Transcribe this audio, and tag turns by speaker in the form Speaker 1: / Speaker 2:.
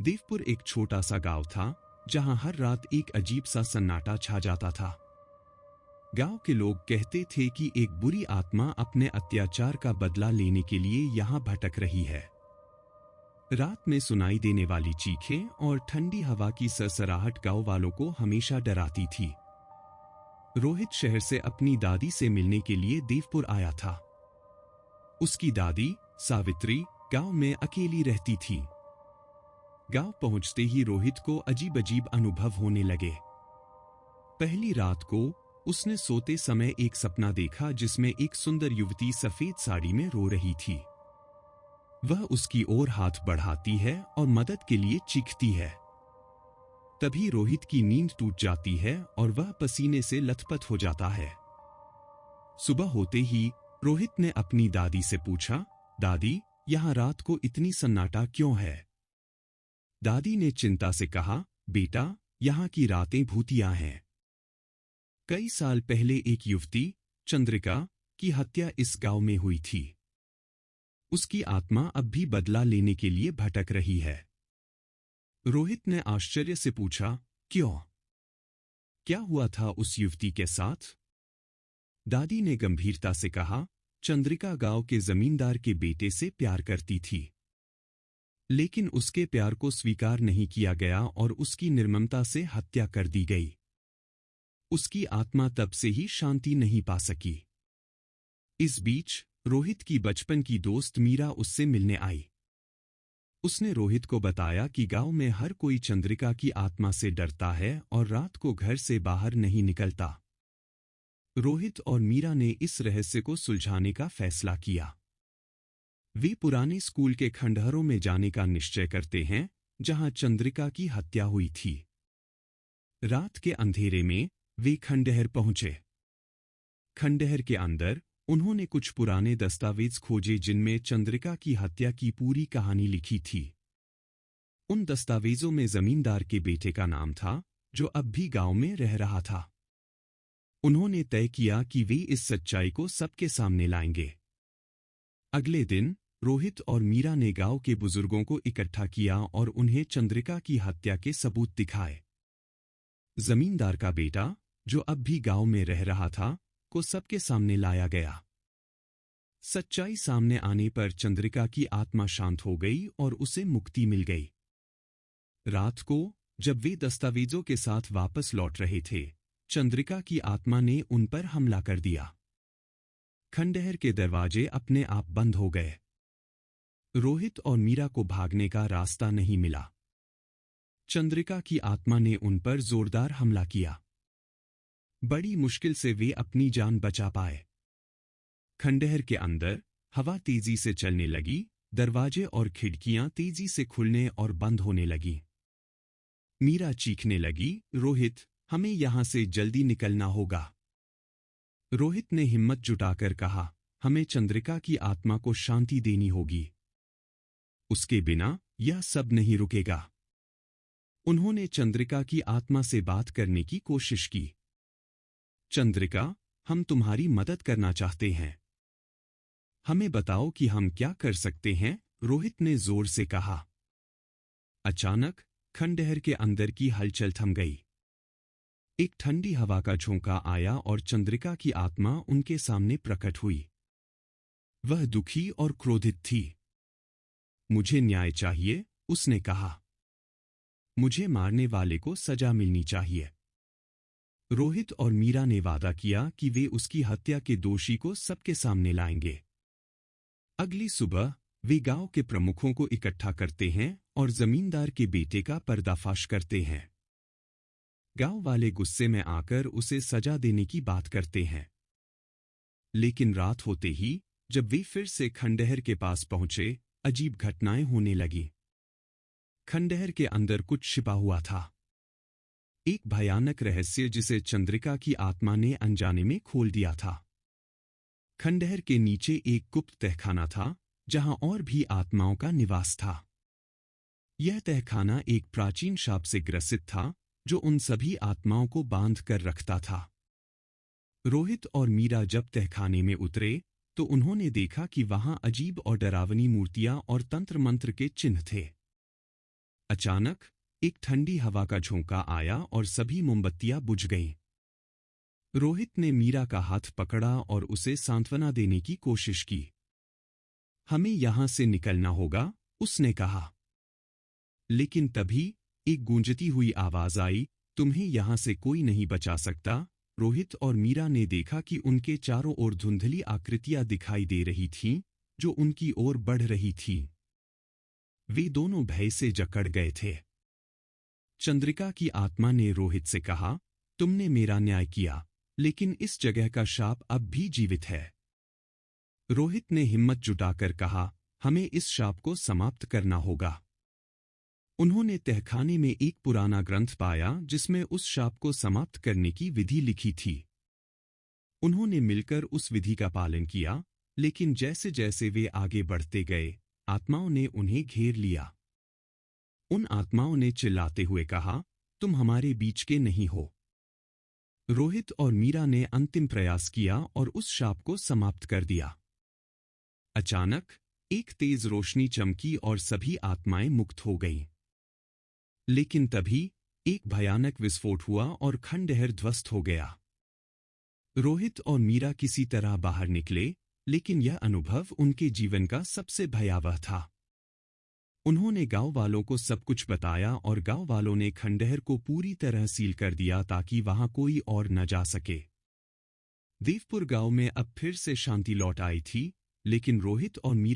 Speaker 1: देवपुर एक छोटा सा गांव था जहां हर रात एक अजीब सा सन्नाटा छा जाता था। गांव के लोग कहते थे कि एक बुरी आत्मा अपने अत्याचार का बदला लेने के लिए यहां भटक रही है। रात में सुनाई देने वाली चीखें और ठंडी हवा की सरसराहट गांव वालों को हमेशा डराती थी। रोहित शहर से अपनी दादी से मिलने के लिए देवपुर आया था। उसकी दादी सावित्री गांव में अकेली रहती थी। गांव पहुंचते ही रोहित को अजीब अजीब अनुभव होने लगे। पहली रात को उसने सोते समय एक सपना देखा जिसमें एक सुंदर युवती सफेद साड़ी में रो रही थी। वह उसकी ओर हाथ बढ़ाती है और मदद के लिए चीखती है। तभी रोहित की नींद टूट जाती है और वह पसीने से लथपथ हो जाता है। सुबह होते ही रोहित ने अपनी दादी से पूछा, दादी, यहां रात को इतनी सन्नाटा क्यों है? दादी ने चिंता से कहा, बेटा, यहां की रातें भूतिया हैं। कई साल पहले एक युवती चंद्रिका की हत्या इस गांव में हुई थी। उसकी आत्मा अब भी बदला लेने के लिए भटक रही है। रोहित ने आश्चर्य से पूछा, क्यों? क्या हुआ था उस युवती के साथ? दादी ने गंभीरता से कहा, चंद्रिका गांव के जमींदार के बेटे से प्यार करती थी, लेकिन उसके प्यार को स्वीकार नहीं किया गया और उसकी निर्ममता से हत्या कर दी गई। उसकी आत्मा तब से ही शांति नहीं पा सकी। इस बीच रोहित की बचपन की दोस्त मीरा उससे मिलने आई। उसने रोहित को बताया कि गांव में हर कोई चंद्रिका की आत्मा से डरता है और रात को घर से बाहर नहीं निकलता। रोहित और मीरा ने इस रहस्य को सुलझाने का फैसला किया। वे पुराने स्कूल के खंडहरों में जाने का निश्चय करते हैं जहां चंद्रिका की हत्या हुई थी। रात के अंधेरे में वे खंडहर पहुंचे। खंडहर के अंदर उन्होंने कुछ पुराने दस्तावेज खोजे जिनमें चंद्रिका की हत्या की पूरी कहानी लिखी थी। उन दस्तावेजों में जमींदार के बेटे का नाम था जो अब भी गांव में रह रहा था। उन्होंने तय किया कि वे इस सच्चाई को सबके सामने लाएंगे। अगले दिन रोहित और मीरा ने गांव के बुजुर्गों को इकट्ठा किया और उन्हें चंद्रिका की हत्या के सबूत दिखाए। जमींदार का बेटा, जो अब भी गांव में रह रहा था, को सबके सामने लाया गया। सच्चाई सामने आने पर चंद्रिका की आत्मा शांत हो गई और उसे मुक्ति मिल गई। रात को जब वे दस्तावेजों के साथ वापस लौट रहे थे, चंद्रिका की आत्मा ने उन पर हमला कर दिया। खंडहर के दरवाजे अपने आप बंद हो गए। रोहित और मीरा को भागने का रास्ता नहीं मिला। चंद्रिका की आत्मा ने उन पर जोरदार हमला किया। बड़ी मुश्किल से वे अपनी जान बचा पाए। खंडहर के अंदर हवा तेजी से चलने लगी, दरवाजे और खिड़कियां तेजी से खुलने और बंद होने लगी। मीरा चीखने लगी, रोहित, हमें यहां से जल्दी निकलना होगा। रोहित ने हिम्मत जुटाकर कहा, हमें चंद्रिका की आत्मा को शांति देनी होगी। उसके बिना यह सब नहीं रुकेगा। उन्होंने चंद्रिका की आत्मा से बात करने की कोशिश की। चंद्रिका, हम तुम्हारी मदद करना चाहते हैं। हमें बताओ कि हम क्या कर सकते हैं, रोहित ने जोर से कहा। अचानक खंडहर के अंदर की हलचल थम गई। एक ठंडी हवा का झोंका आया और चंद्रिका की आत्मा उनके सामने प्रकट हुई। वह दुखी और क्रोधित थी। मुझे न्याय चाहिए, उसने कहा। मुझे मारने वाले को सजा मिलनी चाहिए। रोहित और मीरा ने वादा किया कि वे उसकी हत्या के दोषी को सबके सामने लाएंगे। अगली सुबह वे गांव के प्रमुखों को इकट्ठा करते हैं और जमींदार के बेटे का पर्दाफाश करते हैं। गांव वाले गुस्से में आकर उसे सजा देने की बात करते हैं। लेकिन रात होते ही जब वे फिर से खंडहर के पास पहुंचे, अजीब घटनाएं होने लगी। खंडहर के अंदर कुछ छिपा हुआ था। एक भयानक रहस्य जिसे चंद्रिका की आत्मा ने अनजाने में खोल दिया था। खंडहर के नीचे एक गुप्त तहखाना था जहां और भी आत्माओं का निवास था। यह तहखाना एक प्राचीन शाप से ग्रसित था जो उन सभी आत्माओं को बांध कर रखता था। रोहित और मीरा जब तहखाने में उतरे तो उन्होंने देखा कि वहां अजीब और डरावनी मूर्तियां और तंत्र मंत्र के चिन्ह थे। अचानक एक ठंडी हवा का झोंका आया और सभी मोमबत्तियां बुझ गईं। रोहित ने मीरा का हाथ पकड़ा और उसे सांत्वना देने की कोशिश की। हमें यहां से निकलना होगा, उसने कहा। लेकिन तभी एक गूंजती हुई आवाज आई, तुम्हें यहां से कोई नहीं बचा सकता। रोहित और मीरा ने देखा कि उनके चारों ओर धुंधली आकृतियां दिखाई दे रही थीं, जो उनकी ओर बढ़ रही थीं। वे दोनों भय से जकड़ गए थे। चंद्रिका की आत्मा ने रोहित से कहा, तुमने मेरा न्याय किया, लेकिन इस जगह का शाप अब भी जीवित है। रोहित ने हिम्मत जुटाकर कहा, हमें इस शाप को समाप्त करना होगा। उन्होंने तहखाने में एक पुराना ग्रंथ पाया जिसमें उस शाप को समाप्त करने की विधि लिखी थी। उन्होंने मिलकर उस विधि का पालन किया, लेकिन जैसे जैसे वे आगे बढ़ते गए, आत्माओं ने उन्हें घेर लिया। उन आत्माओं ने चिल्लाते हुए कहा, तुम हमारे बीच के नहीं हो। रोहित और मीरा ने अंतिम प्रयास किया और उस शाप को समाप्त कर दिया। अचानक एक तेज रोशनी चमकी और सभी आत्माएं मुक्त हो गईं। लेकिन तभी एक भयानक विस्फोट हुआ और खंडहर ध्वस्त हो गया। रोहित और मीरा किसी तरह बाहर निकले, लेकिन यह अनुभव उनके जीवन का सबसे भयावह था। उन्होंने गांव वालों को सब कुछ बताया और गांव वालों ने खंडहर को पूरी तरह सील कर दिया ताकि वहां कोई और न जा सके। देवपुर गांव में अब फिर से शांति लौट आई थी, लेकिन रोहित और मीरा